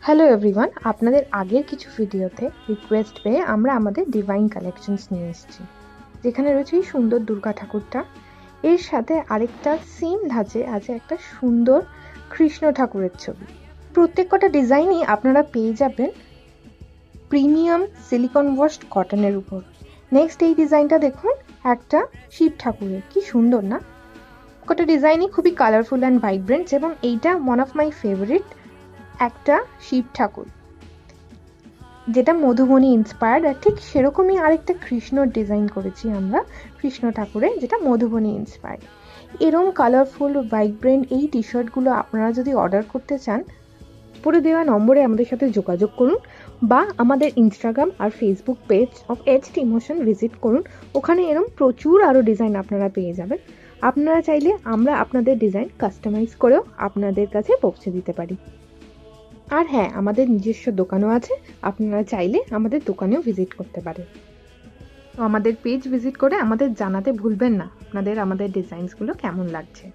Hello everyone, আপনাদের আগের কিছু ভিডিওতে রিকোয়েস্ট পেয়ে আমরা আমাদের ডিভাইন কালেকশনস নিয়ে এসেছি, যেখানে রয়েছে এই সুন্দর দুর্গা ঠাকুরটা। এর সাথে আরেকটা সেম ধাঁচে আছে একটা সুন্দর কৃষ্ণ ঠাকুরের ছবি। প্রত্যেক কটা ডিজাইনই আপনারা পেয়ে যাবেন প্রিমিয়াম সিলিকন ওয়াশড কটনের উপর। নেক্সট এই ডিজাইনটা দেখুন, একটা শিব ঠাকুরের, কি সুন্দর না? কটা ডিজাইনই খুবই কালারফুল অ্যান্ড ভাইব্রেন্ট, এবং এইটা ওয়ান অফ মাই ফেভারিট, একটা শিব ঠাকুর যেটা মধুবনী ইন্সপায়ার্ড। আর ঠিক সেরকমই আরেকটা কৃষ্ণর ডিজাইন করেছি আমরা, কৃষ্ণ ঠাকুরের, যেটা মধুবনী ইন্সপায়ার্ড। এরম কালারফুল ভাইব্রেন্ট এই টি শার্টগুলো আপনারা যদি অর্ডার করতে চান, উপরে দেওয়া নম্বরে আমাদের সাথে যোগাযোগ করুন, বা আমাদের ইনস্টাগ্রাম আর Facebook page of HT emotion visit করুন। ওখানে এরম প্রচুর আরও ডিজাইন আপনারা পেয়ে যাবেন। আপনারা চাইলে আমরা আপনাদের ডিজাইন কাস্টমাইজ করেও আপনাদের কাছে পৌঁছে দিতে পারি। আর হ্যাঁ, আমাদের নিজস্ব দোকানও আছে, আপনারা চাইলে আমাদের দোকানেও ভিজিট করতে পারেন। আমাদের পেজ ভিজিট করে আমাদের জানাতে ভুলবেন না আপনাদের আমাদের ডিজাইনসগুলো কেমন লাগছে।